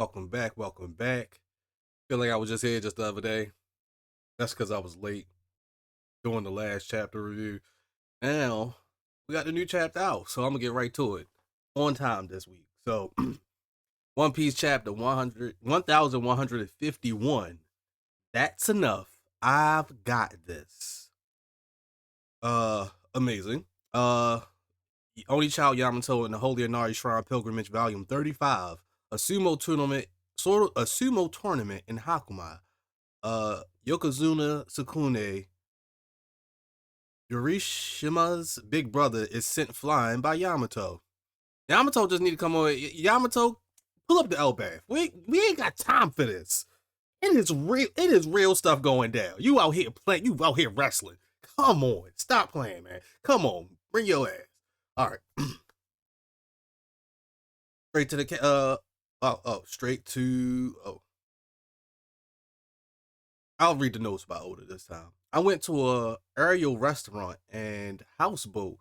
Welcome back. Welcome back. Feel like I was just here just the other day. That's because I was late doing the last chapter review. Now we got the new chapter out, so I'm gonna get right to it on time this week. So One Piece Chapter 1151. That's enough. I've got this. Amazing. Only Child Yamato in the Holy Inari Shrine Pilgrimage Volume 35. A sumo tournament, sort of a sumo tournament in Hakuma. Yokozuna Sukune, Yurishima's big brother, is sent flying by Yamato. Yamato just need to come over. Yamato, pull up the L bath. We ain't got time for this. It is real. It is real stuff going down. You out here playing. You out here wrestling. Come on, stop playing, man. Come on, bring your ass. All right, straight to the straight to I'll read the notes about Oda this time. I went to a aerial restaurant and houseboat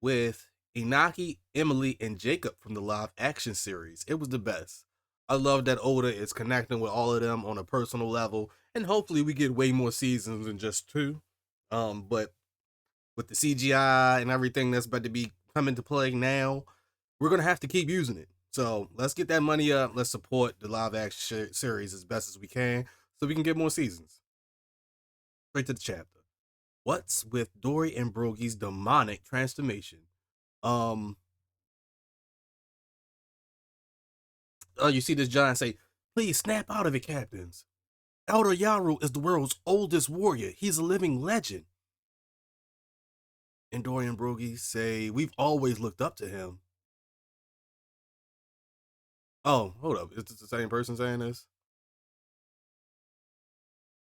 with Inaki, Emily, and Jacob from the live action series. It was the best. I love that Oda is connecting with all of them on a personal level, and hopefully we get way more seasons than just two. But with the CGI and everything that's about to be coming to play now, we're gonna have to keep using it. So let's get that money up. Let's support the live action series as best as we can, so we can get more seasons. Straight to the chapter. What's with Dory and Brogy's demonic transformation? Um, you see this giant say, "Please snap out of it, captains. Elder Yaru is the world's oldest warrior. He's a living legend." And Dory and Brogy say, "We've always looked up to him." Oh, hold up. Is this the same person saying this?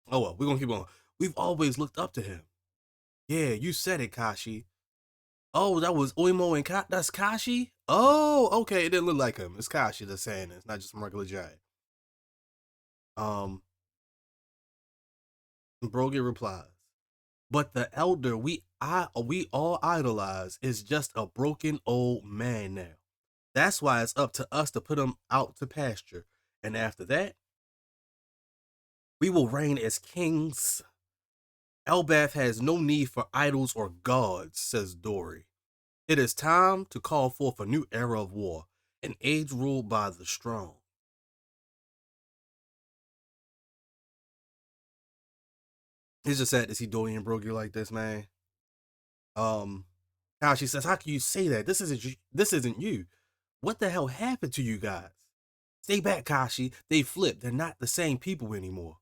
Oh, well, we're going to keep on. "We've always looked up to him." "Yeah, you said it, Kashi." "Oh, that was Oimo and that's Kashi?" "Oh, okay. It didn't look like him. It's Kashi that's saying it. It's not just some regular giant." Um, Brogy replies, "But the elder we all idolize is just a broken old man now. That's why it's up to us to put him out to pasture. And after that, we will reign as kings. Elbath has no need for idols or gods," says Dory. "It is time to call forth a new era of war, an age ruled by the strong." It's just sad to see Dory and Brogy like this, man. Um, how she says, "How can you say that? This isn't you. What the hell happened to you guys? Stay back, Kashi. They flipped. They're not the same people anymore.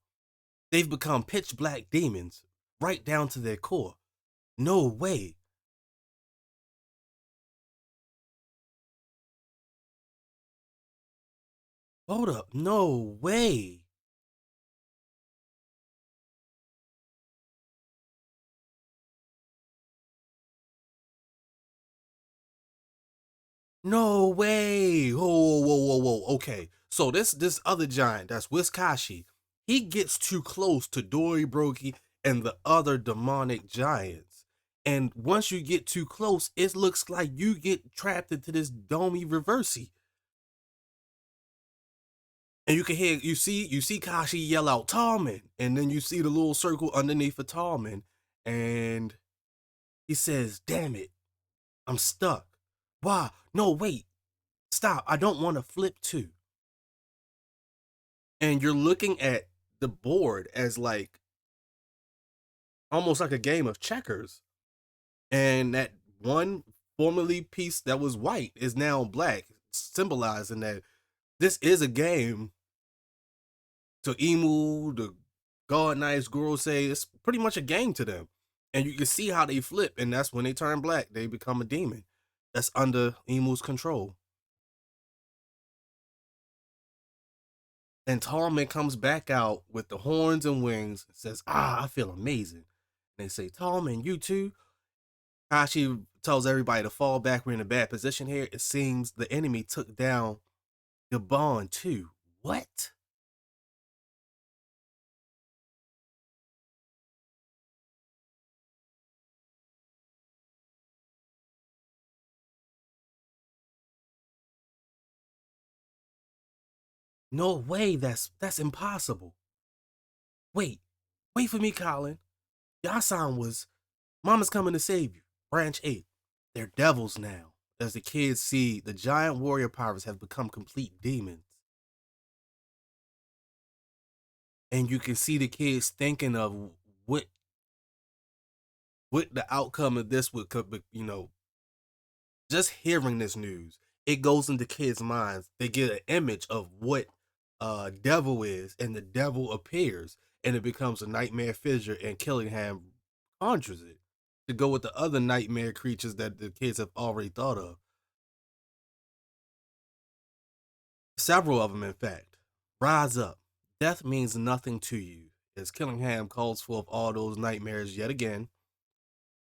They've become pitch black demons, right down to their core. No way." Hold up. No way. No way. Whoa, whoa, whoa, whoa. Okay. So this other giant, that's Wiskashi, he gets too close to Dory Broki and the other demonic giants. And once you get too close, it looks like you get trapped into this domey reversey. And you see Kashi yell out Tallman, and then you see the little circle underneath of Tallman, and he says, "Damn it, I'm stuck. Why? No, wait, stop. I don't want to flip too." And you're looking at the board as like almost like a game of checkers. And that one formerly piece that was white is now black, symbolizing that this is a game. To Emu, the God Knights, Guru say it's pretty much a game to them. And you can see how they flip, and that's when they turn black. They become a demon that's under Emu's control. And Tallman comes back out with the horns and wings and says, "Ah, I feel amazing." And they say, "Tallman, you too?" Kashi tells everybody to fall back. We're in a bad position here. It seems the enemy took down the bond too. What? No way, that's impossible. Wait, wait for me, Colin. Your sign was Mama's coming to save you. Branch 8. They're devils now. As the kids see, the giant warrior pirates have become complete demons. And you can see the kids thinking of what what the outcome of this would could be, just hearing this news, it goes into kids' minds. They get an image of what devil is, and the devil appears, and it becomes a nightmare figure, and Killingham conjures it to go with the other nightmare creatures that the kids have already thought of. Several of them, in fact. Rise up. Death means nothing to you. As Killingham calls forth all those nightmares yet again.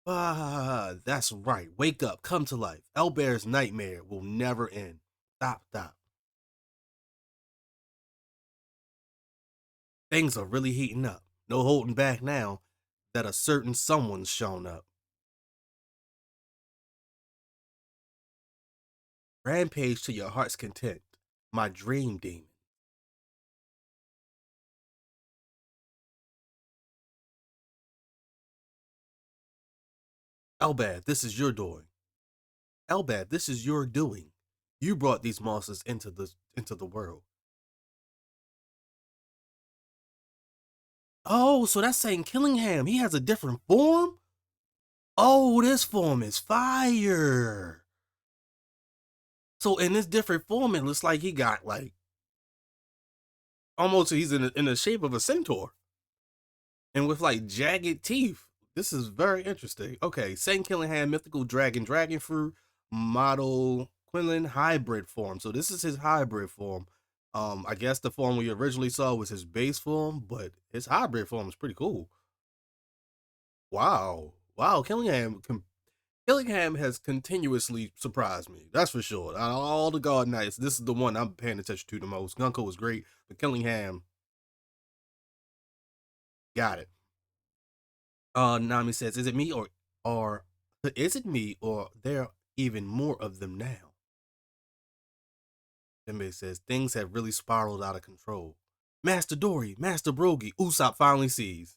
Ah, that's right. Wake up. Come to life. Elbear's nightmare will never end. Stop, stop. Things are really heating up. No holding back now that a certain someone's shown up. Rampage to your heart's content. My dream demon. Elbad, this is your doing. Elbad, this is your doing. You brought these monsters into the world. Oh, so that's saying Killingham, he has a different form? Oh, this form is fire. So in this different form, it looks like he got like almost he's in the shape of a centaur and with like jagged teeth. This is very interesting. Okay, Saint Killingham, mythical dragon fruit, model Quinlan hybrid form. So this is his hybrid form. I guess the form we originally saw was his base form, but his hybrid form is pretty cool. Wow, wow, Killingham has continuously surprised me. That's for sure. Out of all the God Knights, this is the one I'm paying attention to the most. Gunko was great, but Killingham got it. Nami says, "Is it me or is it me or there are even more of them now?" Dembe says, "Things have really spiraled out of control." Master Dory, Master Brogy, Usopp finally sees.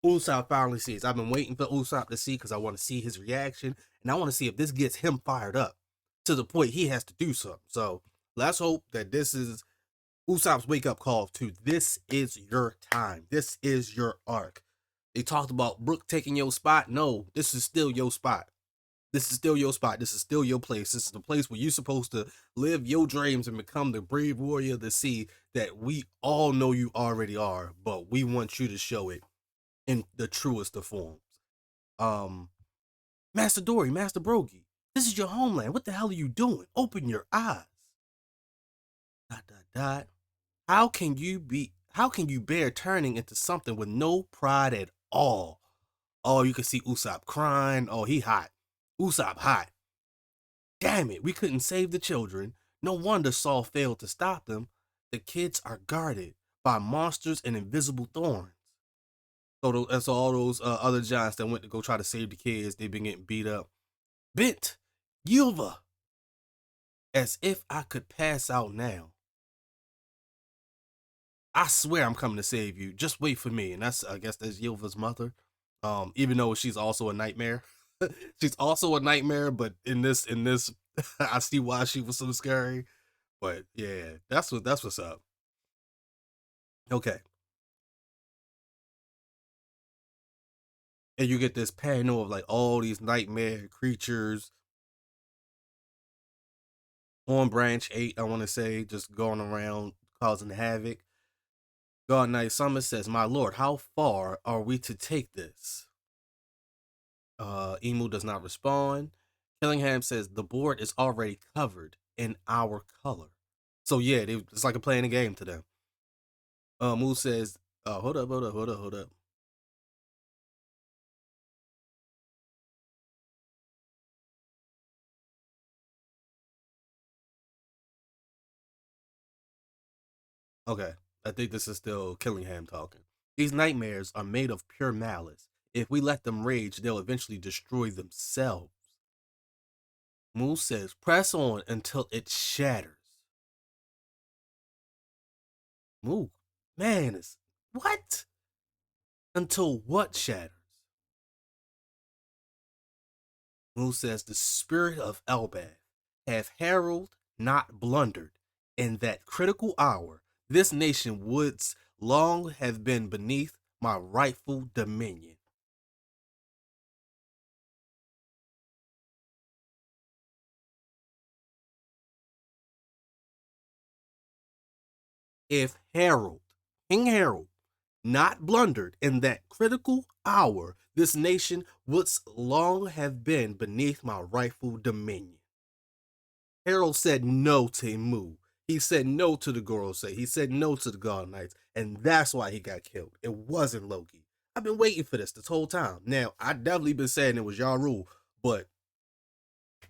Usopp finally sees. I've been waiting for Usopp to see because I want to see his reaction and I want to see if this gets him fired up to the point he has to do something. So let's hope that this is Usopp's wake up call to this is your time. This is your arc. They talked about Brook taking your spot. No, this is still your spot. This is still your spot. This is still your place. This is the place where you're supposed to live your dreams and become the brave warrior of the sea that we all know you already are, but we want you to show it in the truest of forms. Um, Master Dory, Master Brogy, this is your homeland. What the hell are you doing? Open your eyes. Dot dot dot. How can you bear turning into something with no pride at all? Oh, you can see Usopp crying. Oh, he hot. Usopp hot. Damn it, we couldn't save the children. No wonder Saul failed to stop them. The kids are guarded by monsters and invisible thorns. So that's all those other giants that went to go try to save the kids. They've been getting beat up. Bent, Yulva, as if I could pass out now. I swear I'm coming to save you. Just wait for me. And I guess that's Yulva's mother. Even though she's also a nightmare. She's also a nightmare, but in this I see why she was so scary. But yeah, that's what's up. Okay. And you get this panel of like all these nightmare creatures on branch 8, I want to say, just going around causing havoc. God Knight Summit says, "My lord, how far are we to take this?" Emu does not respond. Killingham says, "The board is already covered in our color." So yeah, it's like a playing a game to them. Moose says, hold up. Okay, I think this is still Killingham talking. These nightmares are made of pure malice. If we let them rage, they'll eventually destroy themselves. Moose says, "Press on until it shatters." Moo. Man, it's what? Until what shatters? Moo says the spirit of Elbaf hath heralded, not blundered. In that critical hour, this nation would long have been beneath my rightful dominion. If Harold, King Harold, not blundered in that critical hour, this nation would long have been beneath my rightful dominion. Harold said no to Mu. He said no to the Gorosei. He said no to the God Knights, and that's why he got killed. It wasn't Loki. I've been waiting for this whole time. Now, I definitely been saying it was Yaru, but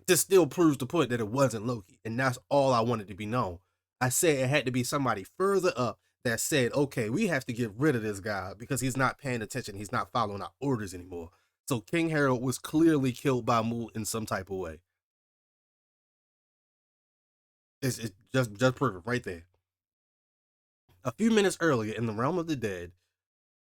this still proves the point that it wasn't Loki, and that's all I wanted to be known. I said it had to be somebody further up that said, okay, we have to get rid of this guy because he's not paying attention. He's not following our orders anymore. So King Harold was clearly killed by Mu in some type of way. It's just perfect right there. A few minutes earlier, in the realm of the dead,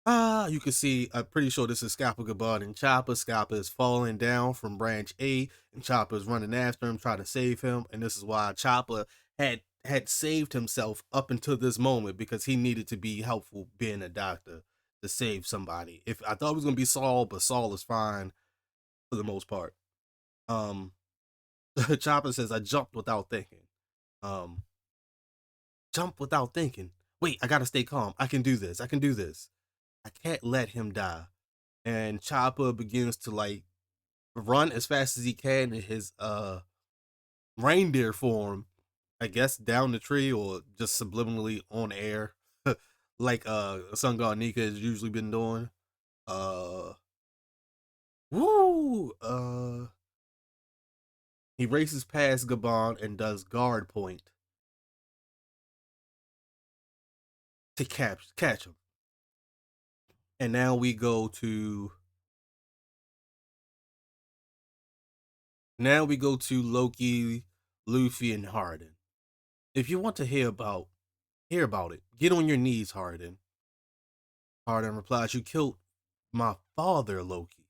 you can see, I'm pretty sure this is Scappa Gabon and Chopper. Scappa is falling down from branch A, and Chopper is running after him, trying to save him. And this is why Chopper had saved himself up until this moment because he needed to be helpful being a doctor to save somebody. If I thought it was gonna be Saul, but Saul is fine for the most part. Um, Chopper says, "I jumped without thinking." Um, jump without thinking. Wait, I gotta stay calm. I can do this. I can do this. I can't let him die. And Chopper begins to like run as fast as he can in his reindeer form, I guess down the tree or just subliminally on air, like Sun God Nika has usually been doing. Uh woo he races past Gabon and does guard point to catch him. And now we go to Loki, Luffy, and Harden. If you want to hear about it, get on your knees, Harden. Harden replies, "You killed my father, Loki.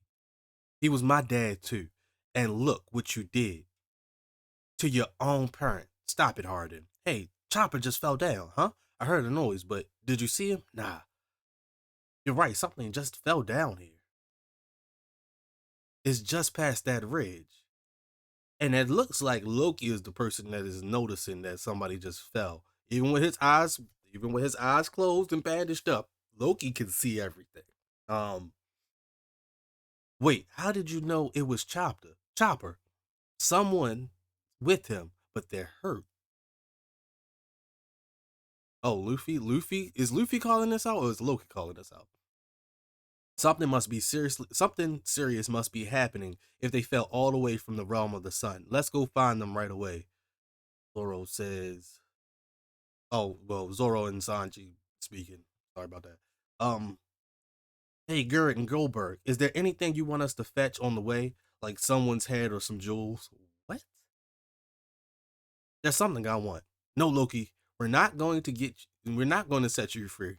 He was my dad too. And look what you did to your own parent. Stop it, Harden. Hey, Chopper just fell down, huh? I heard a noise, but did you see him? Nah. You're right, something just fell down here. It's just past that ridge. And it looks like Loki is the person that is noticing that somebody just fell. Even with his eyes closed and bandaged up, Loki can see everything. Um, wait, how did you know it was Chopper? Chopper, someone with him, but they're hurt. Oh, Luffy? Luffy? Is Luffy calling this out or is Loki calling this out? Something serious must be happening if they fell all the way from the realm of the sun. Let's go find them right away. Zoro says, oh, well, Zoro and Sanji speaking. Sorry about that. Um, hey, Gurrit and Goldberg, is there anything you want us to fetch on the way? Like someone's head or some jewels? What? There's something I want. No, Loki, we're not going to set you free.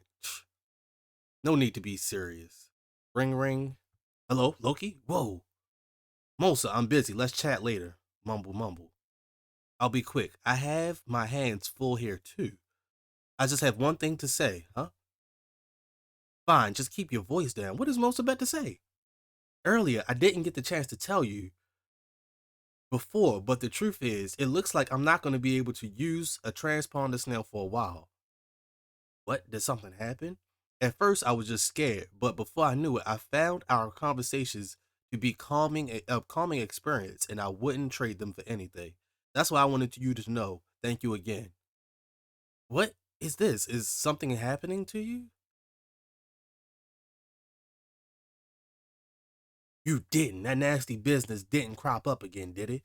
No need to be serious. Ring ring. Hello, Loki? Whoa. Mosa, I'm busy. Let's chat later. Mumble mumble. I'll be quick. I have my hands full here too. I just have one thing to say, huh? Fine, just keep your voice down. What is Mosa about to say? Earlier, I didn't get the chance to tell you before, but the truth is, it looks like I'm not going to be able to use a transponder snail for a while. What? Did something happen? At first, I was just scared, but before I knew it, I found our conversations to be a calming experience, and I wouldn't trade them for anything. That's why I wanted you to know. Thank you again. What is this? Is something happening to you? You didn't. That nasty business didn't crop up again, did it?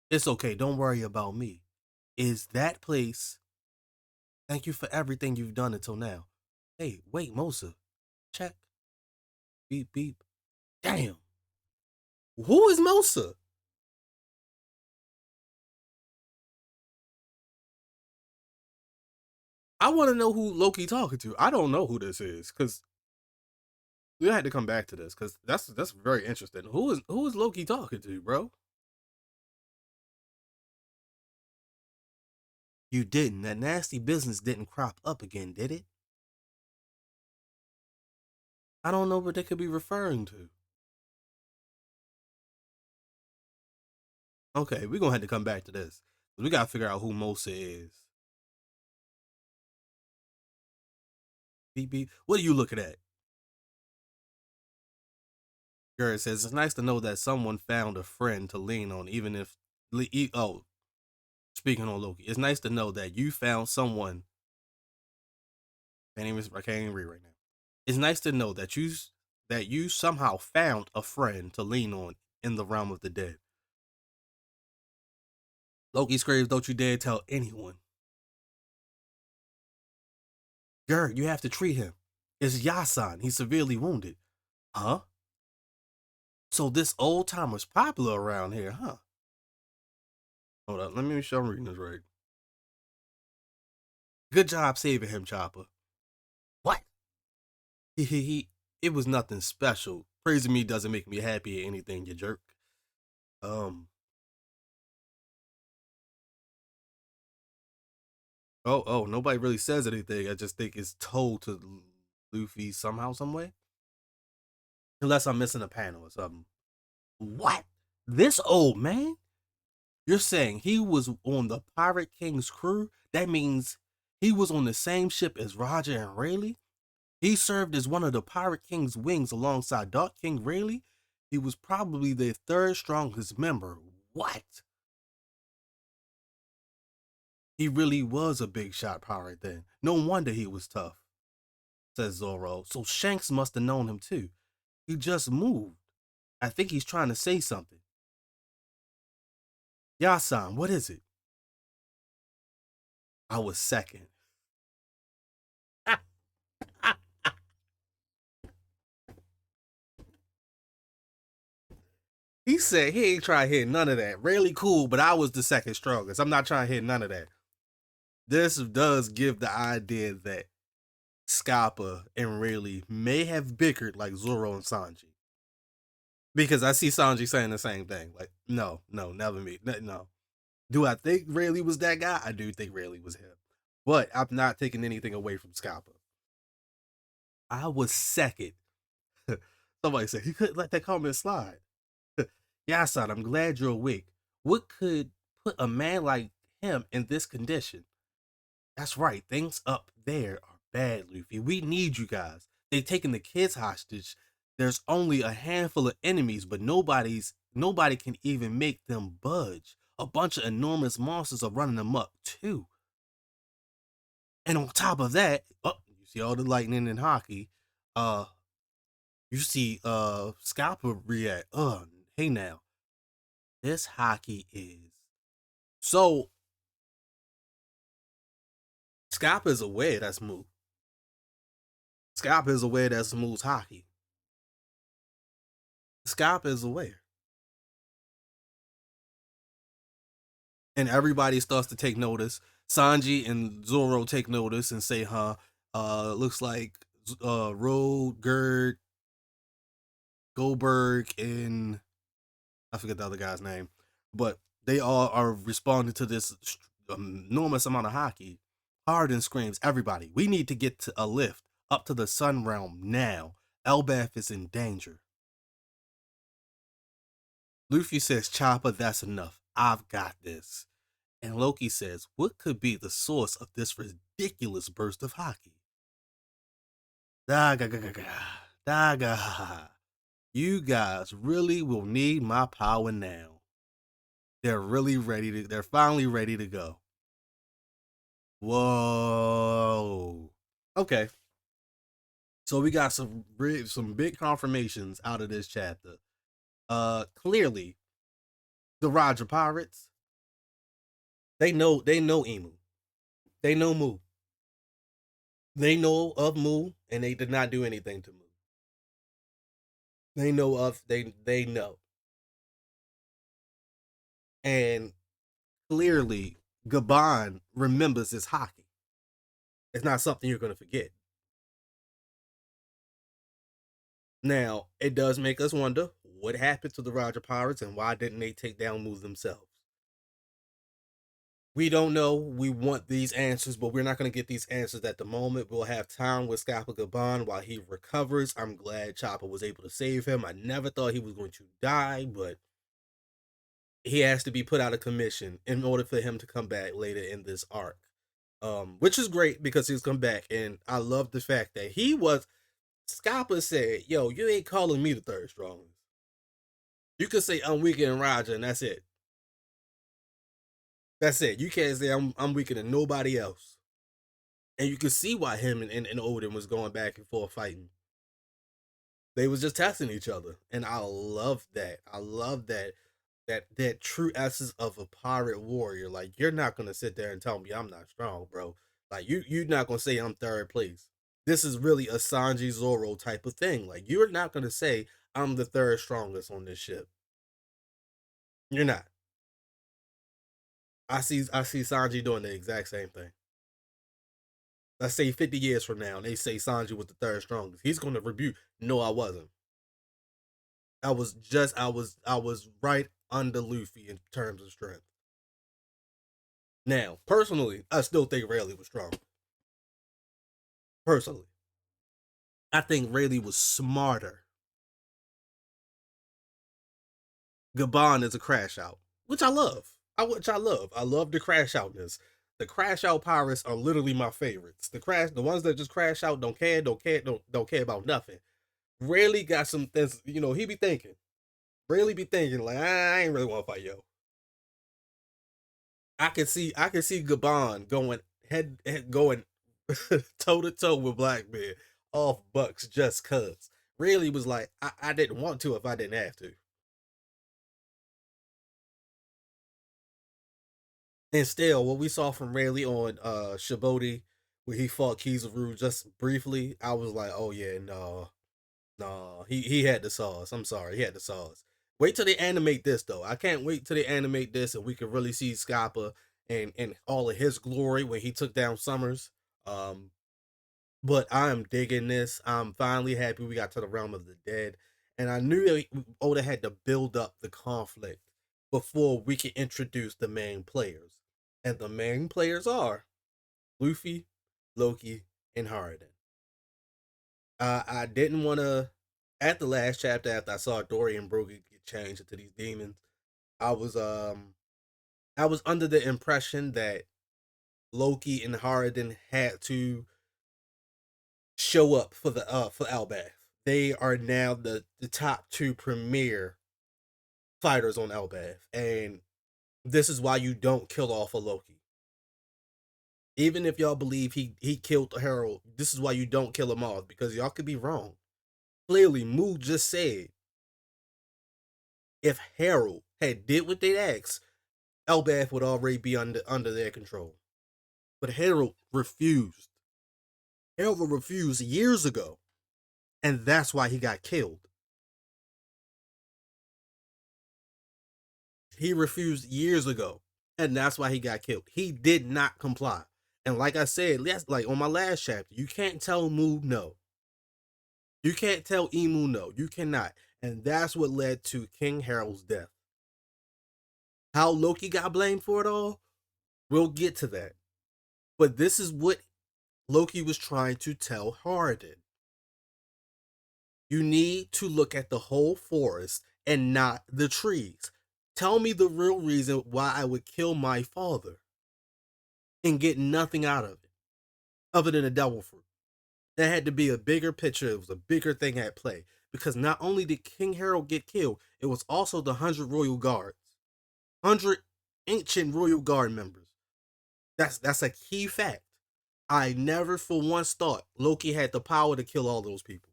It's okay. Don't worry about me. Is that place? Thank you for everything you've done until now. Hey, wait, Mosa. Check. Beep, beep. Damn. Who is Mosa? I want to know who Loki talking to. I don't know who this is because we had to come back to this because that's very interesting. Who is Loki talking to, bro? You didn't. That nasty business didn't crop up again, did it? I don't know what they could be referring to. Okay, we're gonna have to come back to this. We gotta figure out who Mosa is. Beep beep. What are you looking at? Garrett says it's nice to know that someone found a friend to lean on, even if. Oh, speaking on Loki, it's nice to know that you found someone. I can't even read right now. It's nice to know that you somehow found a friend to lean on in the realm of the dead. Loki screams, "Don't you dare tell anyone." Gert, you have to treat him. It's Yasan. He's severely wounded. Huh? So this old timer's popular around here, huh? Hold up, let me make sure I'm reading this right. Good job saving him, Chopper. What? He. It was nothing special. Praising me doesn't make me happy or anything, you jerk. Um. Oh. Nobody really says anything. I just think it's told to Luffy somehow, some way. Unless I'm missing a panel or something. What? This old man? You're saying he was on the Pirate King's crew? That means he was on the same ship as Roger and Rayleigh? He served as one of the Pirate King's wings alongside Dark King Rayleigh? He was probably their third strongest member. What? He really was a big shot pirate then. No wonder he was tough, says Zoro. So Shanks must have known him too. He just moved. I think he's trying to say something. Yasan, what is it? I was second. He said he ain't trying to hit none of that. Really cool, but I was the second strongest. I'm not trying to hit none of that. This does give the idea that Scappa and Rayleigh may have bickered like Zoro and Sanji. Because I see Sanji saying the same thing. Like, no, never me. No. Do I think Rayleigh was that guy? I do think Rayleigh was him. But I'm not taking anything away from Scappa. I was second. Somebody said he couldn't let that comment slide. Yeah, son, I'm glad you're awake. What could put a man like him in this condition? That's right, things up there are bad, Luffy. We need you guys. They've taken the kids hostage. There's only a handful of enemies, but nobody can even make them budge. A bunch of enormous monsters are running them up too. And on top of that, you see all the lightning and hockey. Uh, you see Scalper react. Hey now, this hockey is so. Scalper is aware that's smooth. Scalper is aware that smooth hockey. Scalper is aware, and everybody starts to take notice. Sanji and Zoro take notice and say, "Huh, looks like Road, Gerd, Goldberg, and I forget the other guy's name, but they all are responding to this enormous amount of hockey. Hardin screams, everybody, we need to get to a lift up to the Sun Realm now. Elbaf is in danger. Luffy says, Chopper, that's enough. I've got this. And Loki says, what could be the source of this ridiculous burst of hockey? Daga, daga. You guys really will need my power now. They're finally ready to go. Whoa. Okay. So we got some big confirmations out of this chapter. Clearly, the Roger Pirates, they know Emu. They know Moo. They know of Moo, and they did not do anything to Moo. They know. And clearly Gabon remembers his hockey. It's not something you're going to forget. Now, it does make us wonder what happened to the Roger Pirates and why didn't they take down Moose themselves? We don't know. We want these answers, but we're not going to get these answers at the moment. We'll have time with Scappa Gaban while he recovers. I'm glad Chopper was able to save him. I never thought he was going to die, but he has to be put out of commission in order for him to come back later in this arc. Which is great because he's come back, and I love the fact that he was. Scappa said, "Yo, you ain't calling me the third strongest. You could say I'm weaker than Roger, and that's it. That's it. You can't say I'm weaker than nobody else." And you can see why him and Odin was going back and forth fighting. They was just testing each other, and I love that. I love that true essence of a pirate warrior. Like, you're not gonna sit there and tell me I'm not strong, bro. Like, you're not gonna say I'm third place. This is really a Sanji Zoro type of thing. Like, you're not gonna say I'm the third strongest on this ship. You're not. I see Sanji doing the exact same thing. Let's say 50 years from now, and they say Sanji was the third strongest. He's gonna rebuke. No, I wasn't. I was right under Luffy in terms of strength. Now, personally, I still think Rayleigh was strong. Personally, I think Rayleigh was smarter. Gabon is a crash out, which I love. I love the crash outness. The crash out pirates are literally my favorites. The ones that just crash out, don't care about nothing. Rarely got some things, he be thinking. Rarely be thinking like, I ain't really want to fight yo. I can see Gabon going toe to toe with Blackbeard off Bucks just cuz. Really was like, I didn't want to if I didn't have to. And still, what we saw from Rayleigh on Shibodi, where he fought Kizaru just briefly, I was like, oh yeah, no, he had the sauce. I'm sorry, he had the sauce. Wait till they animate this though. I can't wait till they animate this and we can really see Scappa and all of his glory when he took down Summers. Um, but I'm digging this. I'm finally happy we got to the realm of the dead, and I knew that Oda had to build up the conflict before we could introduce the main players, and the main players are Luffy, Loki, and Harden. I didn't want to. At the last chapter, after I saw Dory and Brogy get changed into these demons, I was um I was under the impression that Loki and Harden had to show up for Elbaf. They are now the top two premier fighters on Elbaf, and this is why you don't kill off a Loki. Even if y'all believe he killed Harold, this is why you don't kill him off, because y'all could be wrong. Clearly, Moo just said if Harold had did what they asked, Elbaf would already be under their control. But Harold refused. Harold refused years ago, and that's why he got killed. He refused years ago, and that's why he got killed. He did not comply. And like I said, like on my last chapter, you can't tell Moo no. You can't tell Emu no. You cannot. And that's what led to King Harold's death. How Loki got blamed for it all? We'll get to that. But this is what Loki was trying to tell Harden. You need to look at the whole forest and not the trees. Tell me the real reason why I would kill my father and get nothing out of it other than a devil fruit. There had to be a bigger picture. It was a bigger thing at play, because not only did King Harold get killed, it was also the 100 royal guards, 100 ancient royal guard members. That's a key fact. I never for once thought Loki had the power to kill all those people,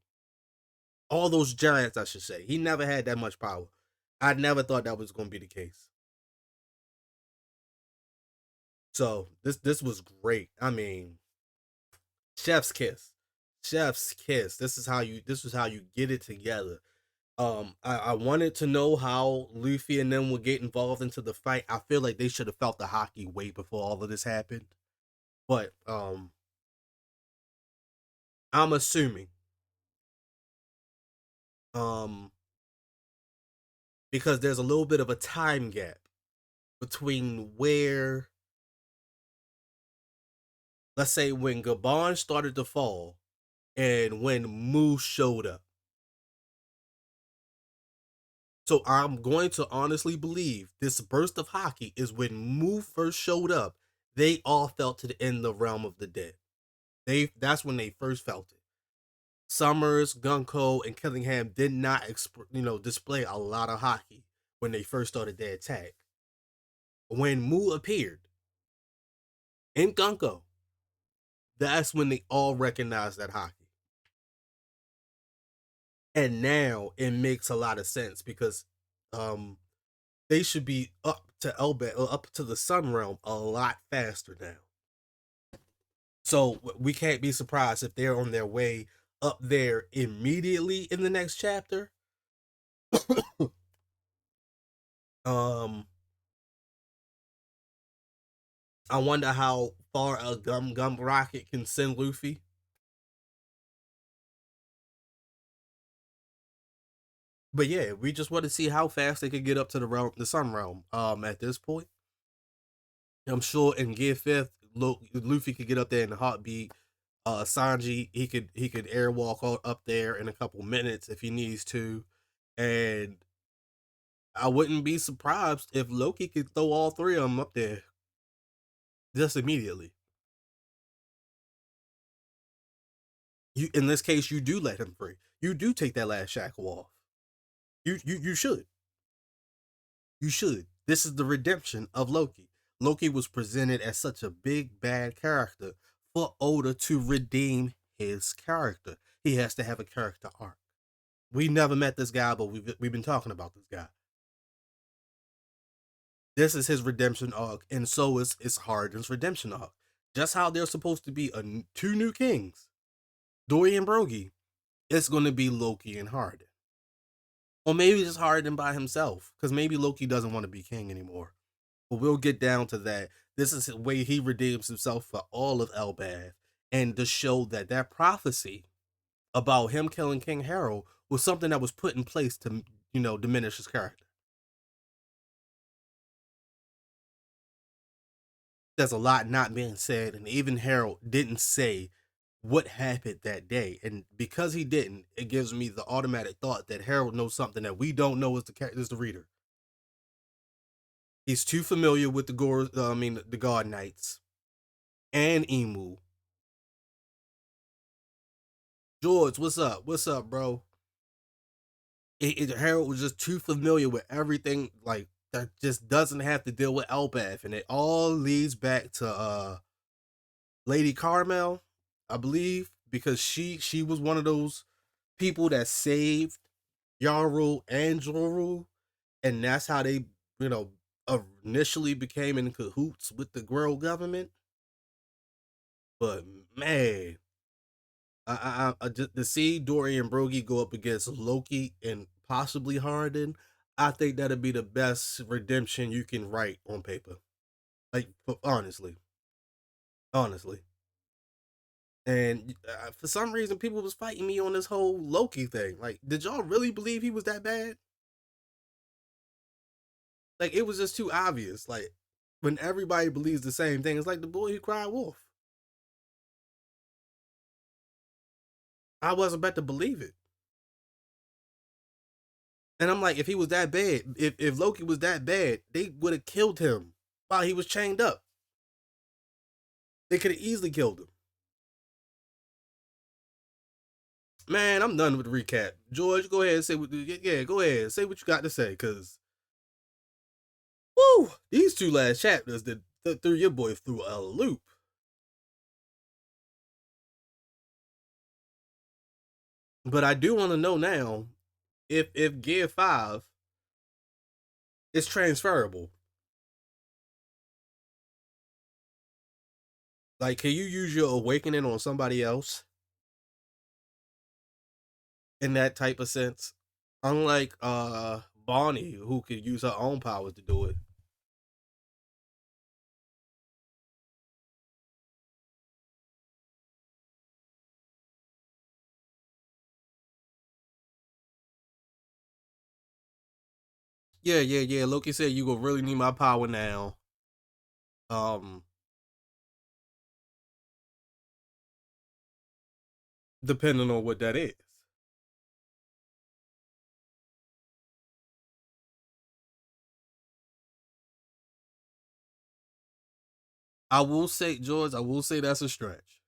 all those giants, I should say. He never had that much power. I never thought that was going to be the case. So this was great. I mean, chef's kiss, chef's kiss. This is how you get it together. I wanted to know how Luffy and them would get involved into the fight. I feel like they should have felt the hockey way before all of this happened. But I'm assuming, um, because there's a little bit of a time gap between where, let's say, when Gabon started to fall and when Moose showed up. So I'm going to honestly believe this burst of hockey is when Moo first showed up. They all felt to the end the realm of the dead. That's when they first felt it. Summers, Gunko, and Killingham did not display a lot of hockey when they first started their attack. When Moo appeared in Gunko, that's when they all recognized that hockey. And now it makes a lot of sense because um they should be up to Elbet or up to the Sun Realm a lot faster now. So we can't be surprised if they're on their way up there immediately in the next chapter. um, I wonder how far a gum rocket can send Luffy. But yeah, we just want to see how fast they could get up to the Sun Realm. At this point, I'm sure in Gear Fifth, Luffy could get up there in a heartbeat. Sanji, he could airwalk up there in a couple minutes if he needs to, and I wouldn't be surprised if Loki could throw all three of them up there just immediately. You in this case, you do let him free. You do take that last shackle off. You should. You should. This is the redemption of Loki. Loki was presented as such a big bad character for Oda to redeem his character. He has to have a character arc. We never met this guy, but we've been talking about this guy. This is his redemption arc, and so is Harden's redemption arc. Just how they're supposed to be two new kings, Dory and Brogy. It's going to be Loki and Harden, or maybe just Harden by himself, because maybe Loki doesn't want to be king anymore. But we'll get down to that. This is the way he redeems himself for all of Elbaf, and to show that that prophecy about him killing King Harold was something that was put in place to diminish his character. There's a lot not being said, and even Harold didn't say what happened that day. And because he didn't, it gives me the automatic thought that Harold knows something that we don't know as the reader. He's too familiar with the God Knights and Emu. George, what's up? What's up, bro? Harold was just too familiar with everything, like that just doesn't have to deal with Elbaf, and it all leads back to Lady Carmel, I believe, because she was one of those people that saved Yaru and Joru, and that's how they, you know, initially became in cahoots with the Grille government. But man, I just to see Dory and Brogy go up against Loki and possibly Harden, I think that'd be the best redemption you can write on paper. Like honestly, honestly. And for some reason, people was fighting me on this whole Loki thing. Like, did y'all really believe he was that bad? Like, it was just too obvious. Like, when everybody believes the same thing, it's like the boy who cried wolf. I wasn't about to believe it. And I'm like, if he was that bad, if Loki was that bad, they would have killed him while he was chained up. They could have easily killed him. Man, I'm done with the recap. George, go ahead and say go ahead. Say what you got to say, cause woo, these two last chapters that threw your boy through a loop. But I do want to know now if Gear 5 is transferable. Like, can you use your awakening on somebody else in that type of sense? Unlike Bonnie, who could use her own powers to do it. Yeah. Loki said you gonna really need my power now. Um, Depending on what that is. I will say, George, I will say that's a stretch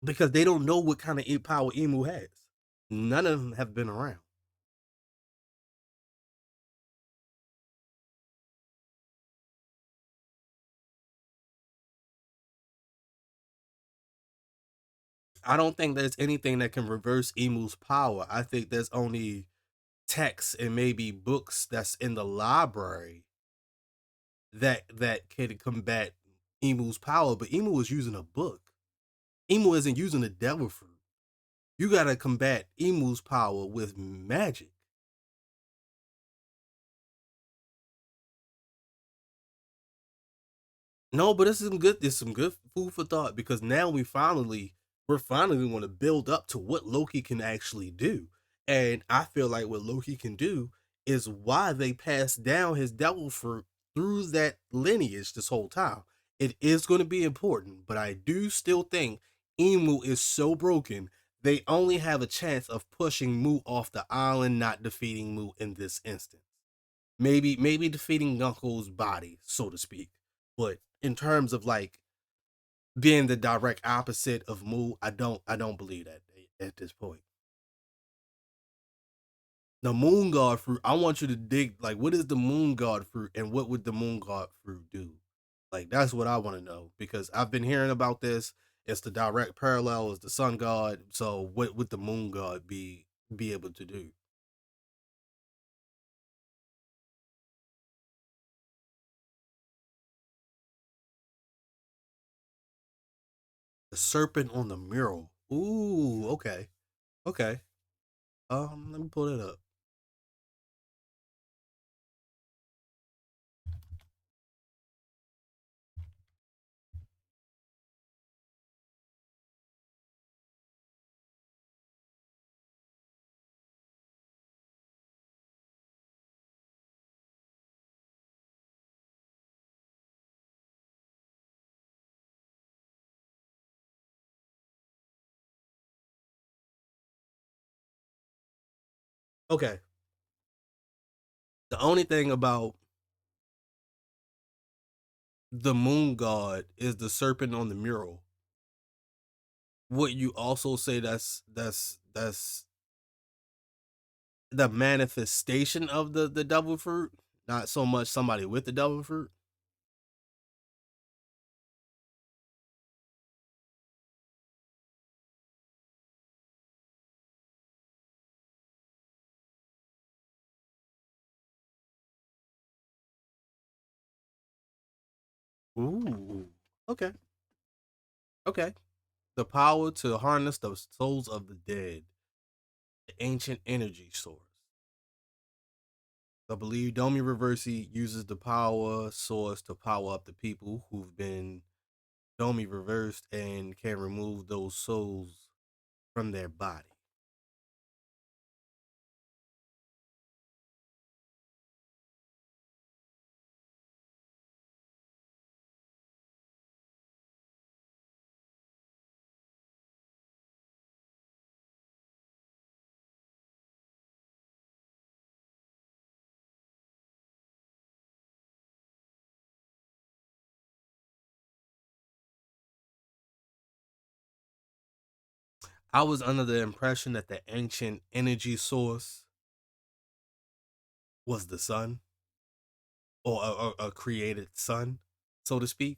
because they don't know what kind of power Emu has. None of them have been around. I don't think there's anything that can reverse Emu's power. I think there's only texts and maybe books that's in the library that can combat Emu's power. But Emu is using a book. Emu isn't using the devil fruit. You gotta combat Emu's power with magic. No, but this is some good. This some good food for thought because now we're finally want to build up to what Loki can actually do, and I feel like what Loki can do is why they passed down his devil fruit through that lineage this whole time. It is going to be important, but I do still think Emu is so broken they only have a chance of pushing Mu off the island, not defeating Mu in this instance. Maybe defeating Knuckles' body, so to speak. But in terms of like being the direct opposite of Mu, I don't believe that at this point. The Moon God fruit, I want you to dig like what is the Moon God fruit and what would the Moon God fruit do? Like that's what I want to know because I've been hearing about this. It's the direct parallel as the Sun God. So what would the Moon God be able to do? The serpent on the mural. Ooh, okay. Okay. Let me pull it up. Okay. The only thing about the moon god is the serpent on the mural. Would you also say that's the manifestation of the devil fruit, not so much somebody with the devil fruit? Ooh. Okay. Okay. The power to harness the souls of the dead, the ancient energy source. I believe Domi Reversi uses the power source to power up the people who've been Domi reversed and can remove those souls from their body. I was under the impression that the ancient energy source was the sun or a created sun, so to speak.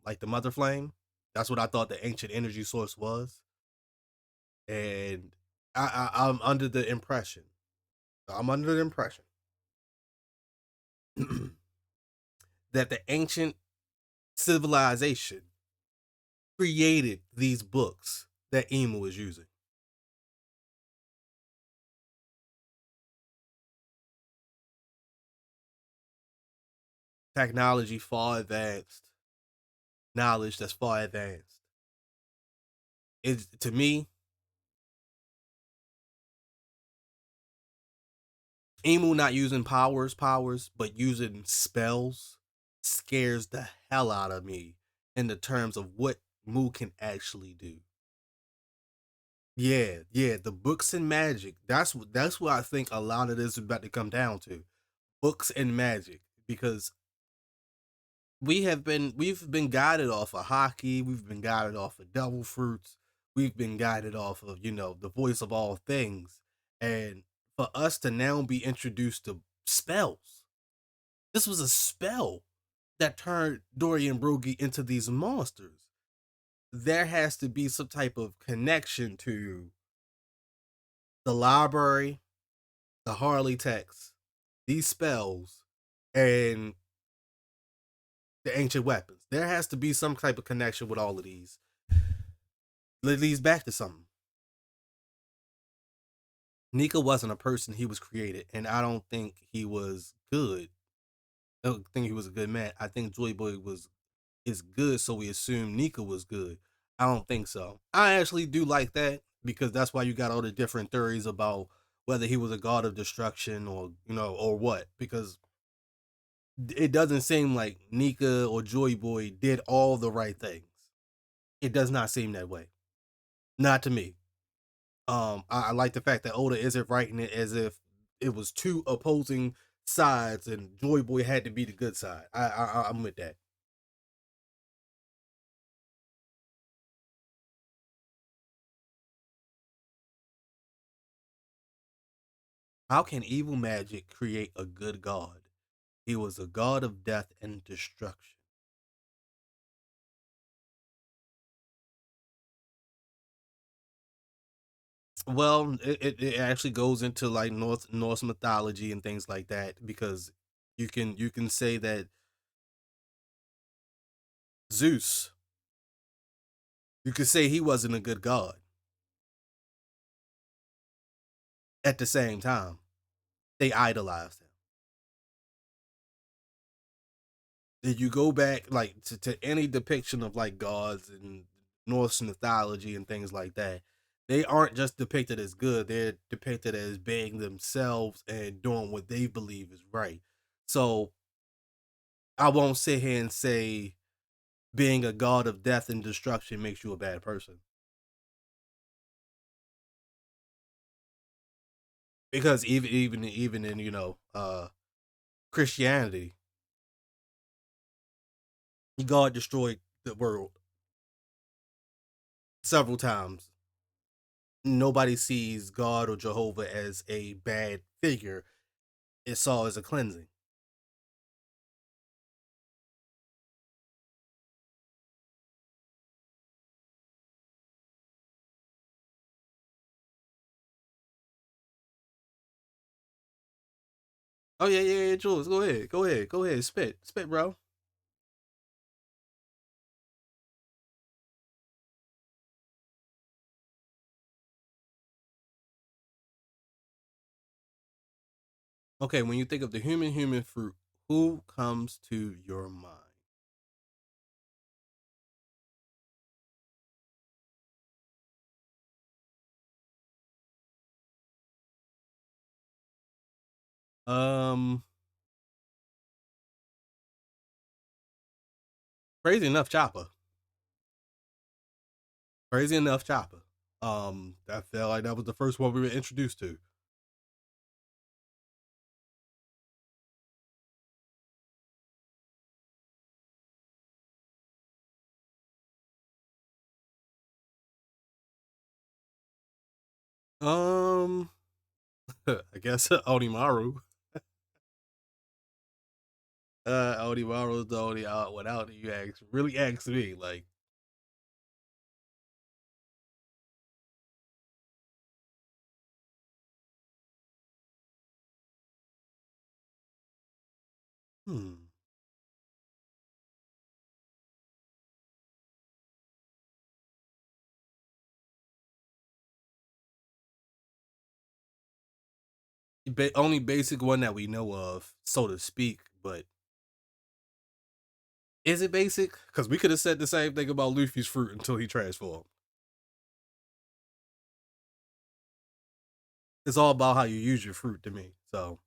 Like the mother flame. That's what I thought the ancient energy source was, and I'm under the impression. I'm under the impression that the ancient civilization created these books that Emu is using. Technology far advanced, knowledge that's far advanced. It to me, Emu not using powers, but using spells scares the hell out of me in the terms of what Mu can actually do. Yeah, yeah, the books and magic. That's what I think a lot of this is about to come down to. Books and magic. Because we've been guided off of hockey, we've been guided off of devil fruits, we've been guided off of, the voice of all things. And for us to now be introduced to spells. This was a spell that turned Dorian Broggie into these monsters. There has to be some type of connection to the library, the Harley text, these spells, and the ancient weapons. There has to be some type of connection with all of these. It leads back to something. Nika wasn't a person, he was created, and I don't think he was good. I don't think he was a good man. I think Joy Boy was is good, so we assume Nika was good. I don't think so. I actually do like that because that's why you got all the different theories about whether he was a god of destruction or or what. Because it doesn't seem like Nika or Joy Boy did all the right things. It does not seem that way. Not to me. I like the fact that Oda isn't writing it as if it was two opposing sides and Joy Boy had to be the good side. I'm with that. How can evil magic create a good god? He was a god of death and destruction. Well, it actually goes into like Norse mythology and things like that because you can say that Zeus, you could say he wasn't a good god at the same time. They idolized him. If you go back like to any depiction of like gods and Norse mythology and things like that, they aren't just depicted as good, they're depicted as being themselves and doing what they believe is right. So I won't sit here and say being a god of death and destruction makes you a bad person. Because even in, Christianity, God destroyed the world several times. Nobody sees God or Jehovah as a bad figure. It's saw as a cleansing. Oh yeah, yeah, yeah, Jules, go ahead, spit, bro. Okay, when you think of the human fruit, who comes to your mind? Um, crazy enough, Chopper. Crazy enough, Chopper. I felt like that was the first one we were introduced to. Um, I guess Onimaru. Onimaru is the only out without you really ask me. Like, hmm. Only basic one that we know of, so to speak. But is it basic? Because we could have said the same thing about Luffy's fruit until he transformed. It's all about how you use your fruit to me. So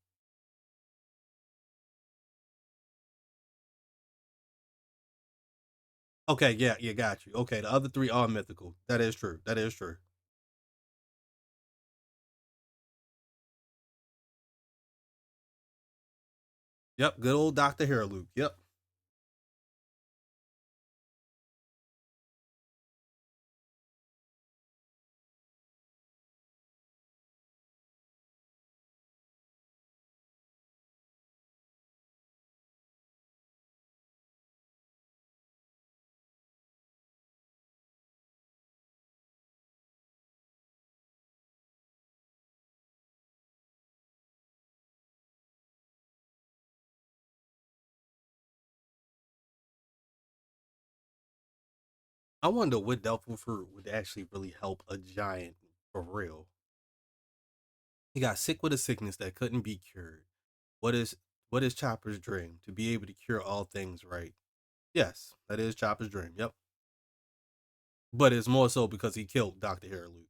Okay, yeah, yeah, got you. Okay, the other three are mythical. That is true. That is true. Yep, good old Doctor Hair Luke. Yep. I wonder what devil fruit would actually really help a giant for real. He got sick with a sickness that couldn't be cured. What is what is Chopper's dream? To be able to cure all things, right? Yes, that is Chopper's dream. Yep. But it's more so because he killed Dr. Hair Luke.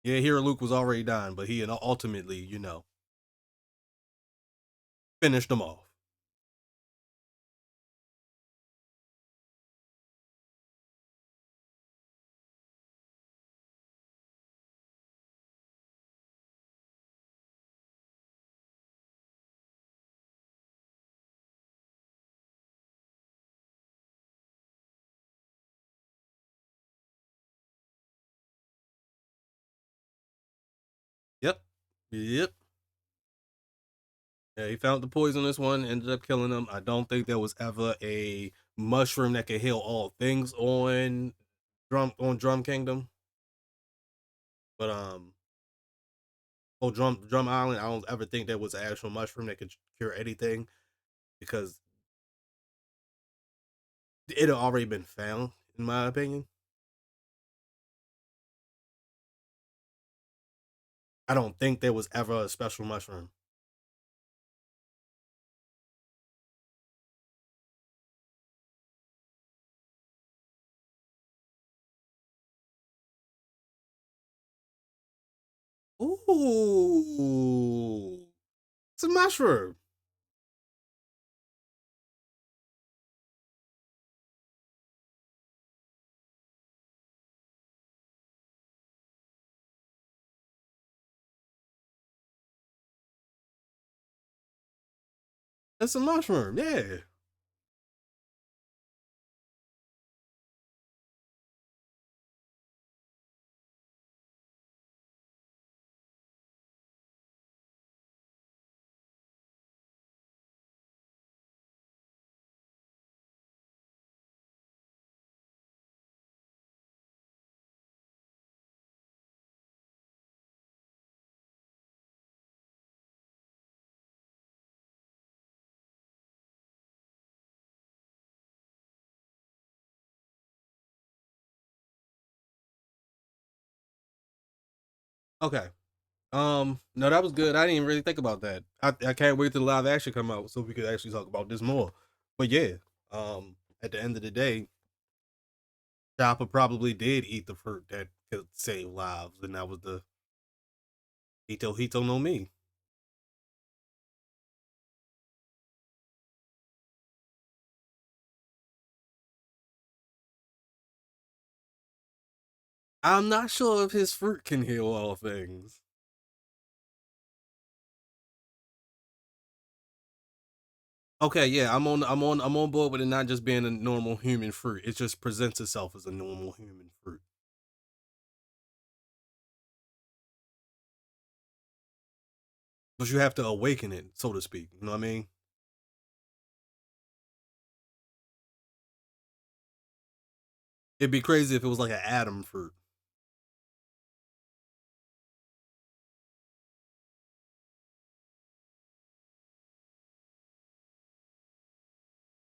Yeah, Hair Luke was already dying, but he ultimately, finished him off. Yep. Yep. Yeah, he found the poisonous one, ended up killing him. I don't think there was ever a mushroom that could heal all things Drum Kingdom. But Drum Island, I don't ever think there was an actual mushroom that could cure anything because it had already been found, in my opinion. I don't think there was ever a special mushroom. Ooh, it's a mushroom. It's a mushroom. Yeah. Okay. No, that was good. I didn't even really think about that. I can't wait till the live action come out so we could actually talk about this more. But yeah, at the end of the day, Chopper probably did eat the fruit that could save lives, and that was the Hito no Mi. I'm not sure if his fruit can heal all things. Okay, yeah, I'm on board with it not just being a normal human fruit. It just presents itself as a normal human fruit. But you have to awaken it, so to speak. You know what I mean? It'd be crazy if it was like an Adam fruit.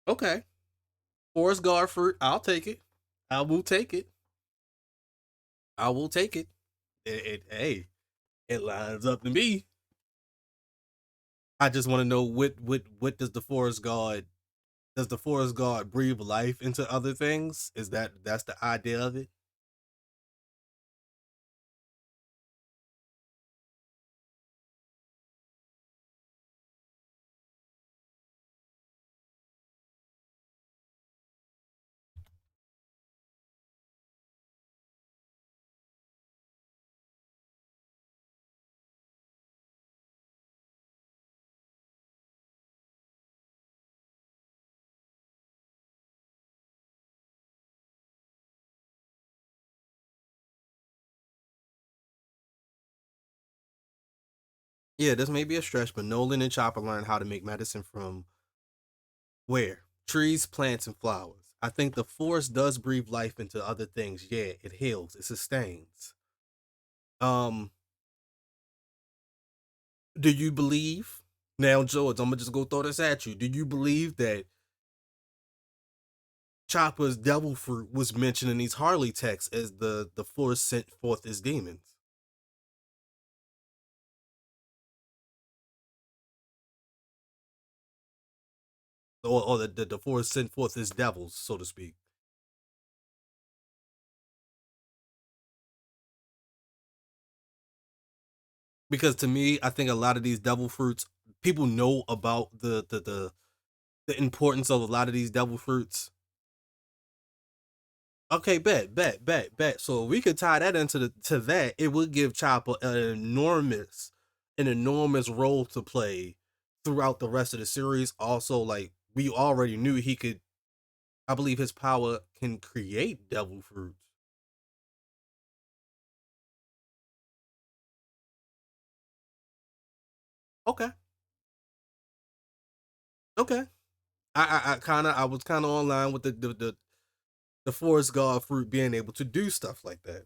Okay. Forest guard fruit, I'll take it. I will take it. I will take it. Hey, it lines up to me. I just want to know what does the forest guard breathe life into other things? Is that's the idea of it? Yeah, this may be a stretch, but Nolan and Chopper learned how to make medicine from where? Trees, plants, and flowers. I think the forest does breathe life into other things. Yeah, it heals, it sustains. Um, do you believe now, George? I'm gonna just go throw this at you. Do you believe that Chopper's devil fruit was mentioned in these Harley texts as the forest sent forth its demons, or the forest sent forth its devils, so to speak? Because to me, I think a lot of these devil fruits, people know about the importance of a lot of these devil fruits. Okay, bet. So if we could tie that into the to that, it would give Chopper an enormous role to play throughout the rest of the series. Also, like we already knew he could. I believe his power can create devil fruits. Okay, okay. I was kind of online with the forest god fruit being able to do stuff like that.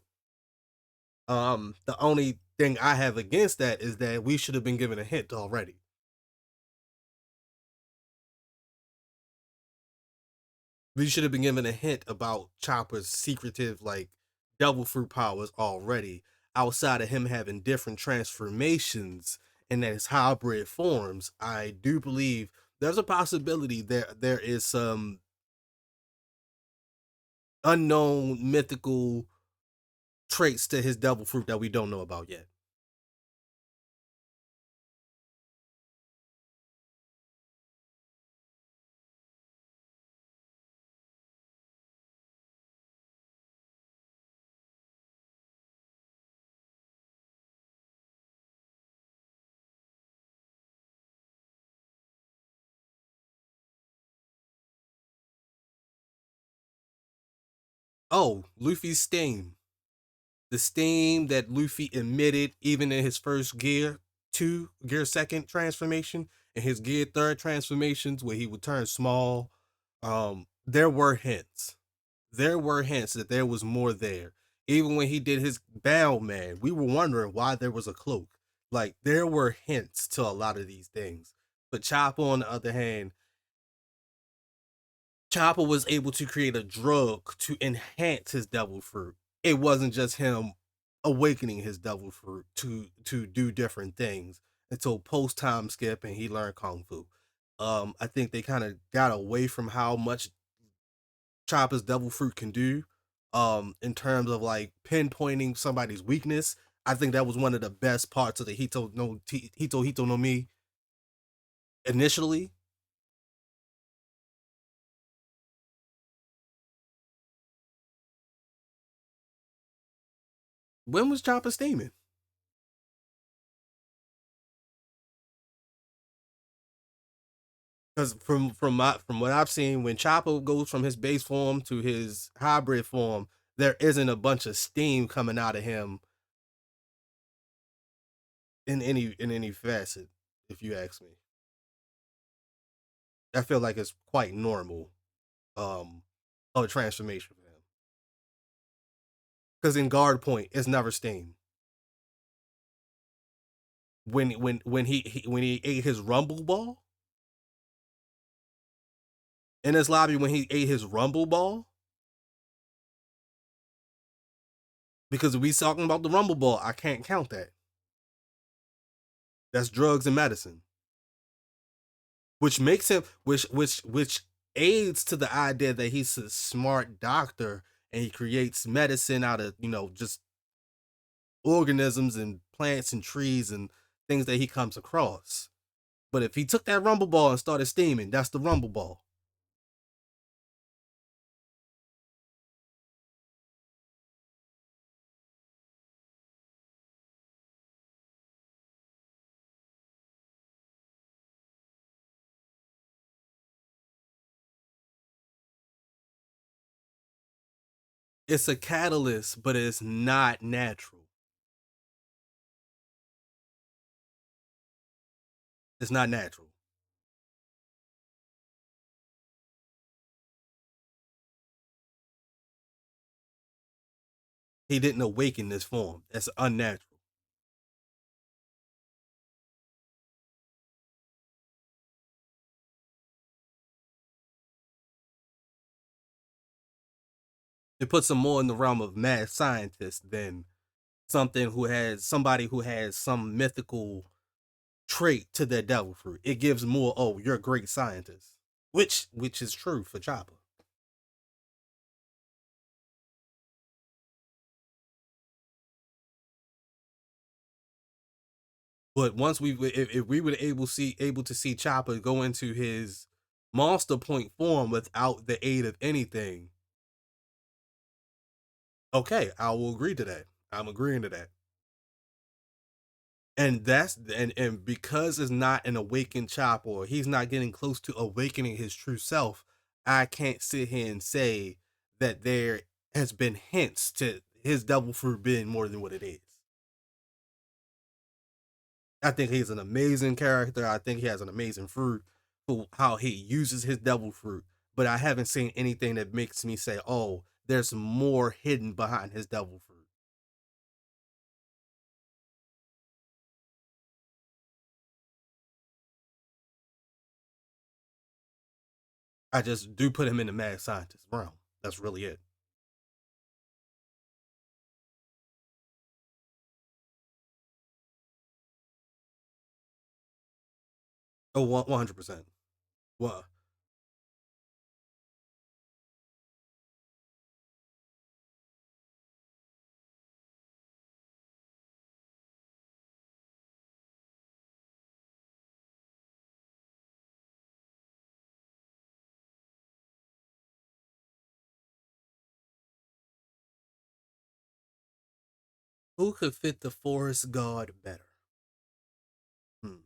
The only thing I have against that is that we should have been given a hint already. We should have been given a hint about Chopper's secretive like devil fruit powers already, outside of him having different transformations and his hybrid forms. I do believe there's a possibility there is some unknown mythical traits to his devil fruit that we don't know about yet. Oh, Luffy's steam. The steam that Luffy emitted even in his first gear second transformation, and his gear third transformations where he would turn small. There were hints. There were hints that there was more there. Even when he did his bow man, we were wondering why there was a cloak. Like there were hints to a lot of these things. But Chopper, on the other hand, Chopper was able to create a drug to enhance his devil fruit. It wasn't just him awakening his devil fruit to do different things until post time skip and he learned kung fu. I think they kind of got away from how much Chopper's devil fruit can do. In terms of like pinpointing somebody's weakness, I think that was one of the best parts of the Hito no Mi initially. When was Chopper steaming? Because from what I've seen, when Chopper goes from his base form to his hybrid form, there isn't a bunch of steam coming out of him in any facet. If you ask me, I feel like it's quite normal um of a transformation for him. Because in guard point, it's never steam. When he ate his rumble ball in his lobby, when he ate his rumble ball, because if we talking about the rumble ball, I can't count that. That's drugs and medicine, which makes him which aids to the idea that he's a smart doctor and he creates medicine out of just organisms and plants and trees and things that he comes across. But if he took that rumble ball and started steaming, that's the rumble ball. It's a catalyst, but it's not natural. It's not natural. He didn't awaken this form. That's unnatural. It puts him more in the realm of mad scientist than somebody who has some mythical trait to their devil fruit. It gives more, oh, you're a great scientist. Which is true for Chopper. But once if we were able to see Chopper go into his monster point form without the aid of anything, okay, I will agree to that. I'm agreeing to that. And because it's not an awakened Chopper, or he's not getting close to awakening his true self, I can't sit here and say that there has been hints to his devil fruit being more than what it is. I think he's an amazing character. I think he has an amazing fruit for how he uses his devil fruit. But I haven't seen anything that makes me say, "Oh, there's more hidden behind his devil fruit." I just do put him in the mad scientist realm. That's really it. Oh, 100%. Well, who could fit the forest god better? Hmm.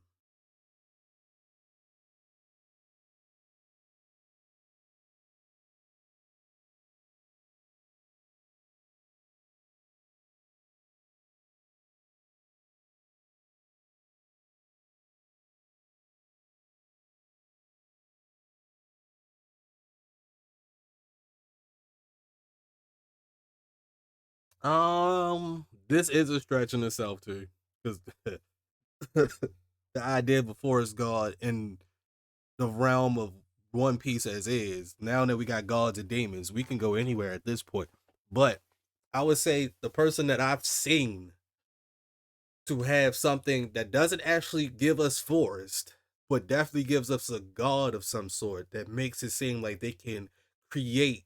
This is a stretch in itself too, because the idea of a forest god in the realm of One Piece as is. Now that we got gods and demons, we can go anywhere at this point. But I would say the person that I've seen to have something that doesn't actually give us forest, but definitely gives us a god of some sort that makes it seem like they can create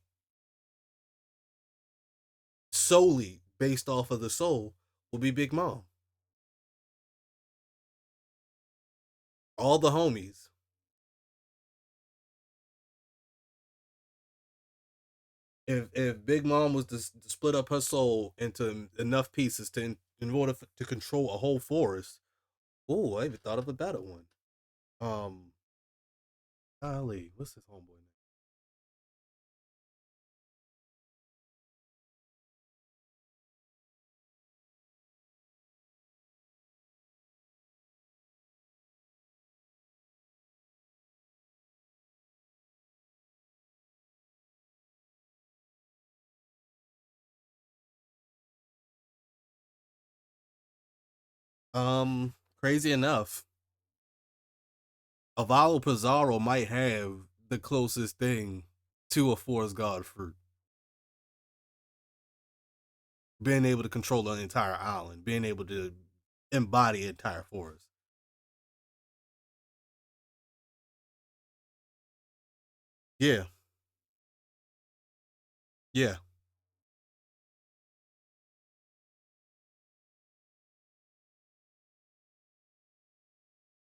solely based off of the soul will be Big Mom. All the homies. If Big Mom was to split up her soul into enough pieces in order to control a whole forest, oh, I even thought of a better one. Um, Ali, what's his homeboy name? Crazy enough, Avalo Pizarro might have the closest thing to a forest god fruit, being able to control an entire island, being able to embody an entire forest. Yeah, yeah.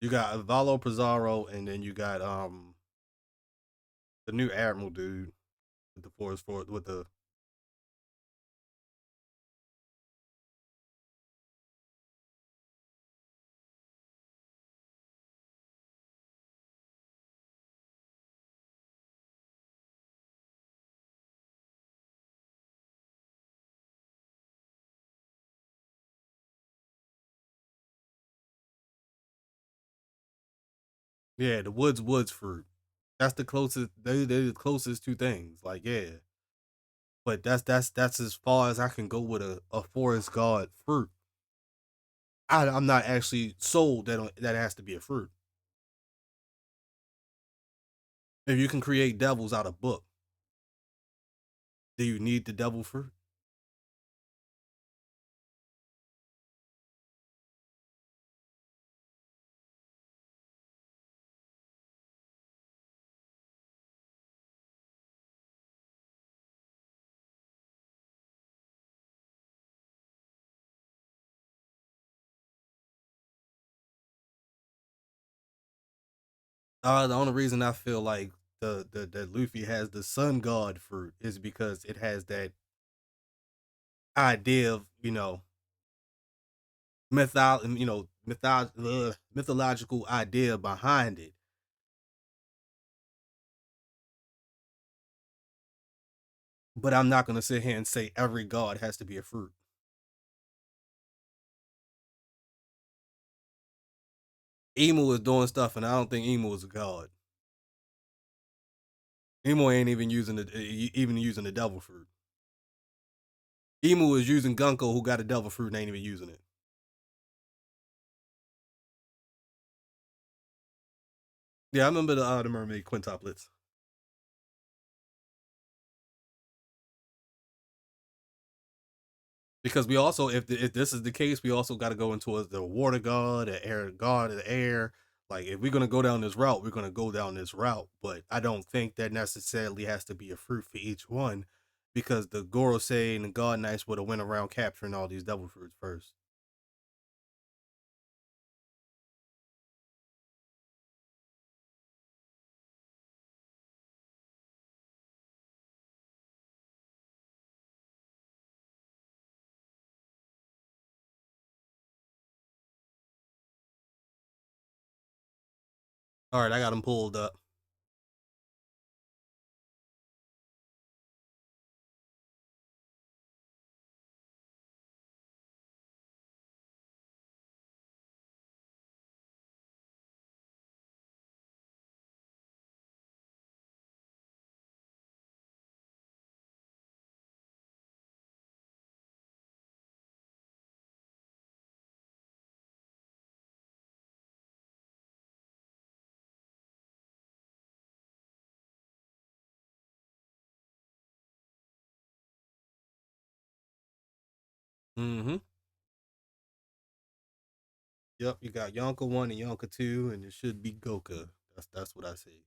You got Avalo Pizarro, and then you got the new admiral dude with the forest with the Yeah, the woods fruit. That's the closest. They're the closest two things. Like yeah, but that's as far as I can go with a forest god fruit. I'm not actually sold that has to be a fruit. If you can create devils out of book, do you need the devil fruit? The only reason I feel like the Luffy has the sun god fruit is because it has that idea of mythological idea behind it. But I'm not gonna sit here and say every god has to be a fruit. Emu is doing stuff, and I don't think Emu is a god. Emu ain't even using the devil fruit. Emu is using Gunko, who got a devil fruit, and ain't even using it. Yeah, I remember the mermaid quintuplets. Because we also, if this is the case, we also got to go into the water god, the air god, the air. Like if we're gonna go down this route, we're gonna go down this route. But I don't think that necessarily has to be a fruit for each one, because the Gorosei and the God Knights would have went around capturing all these devil fruits first. All right, I got them pulled up. Mm-hmm. Yep, you got Yonka 1 and Yonka 2, and it should be Goka. That's what I see.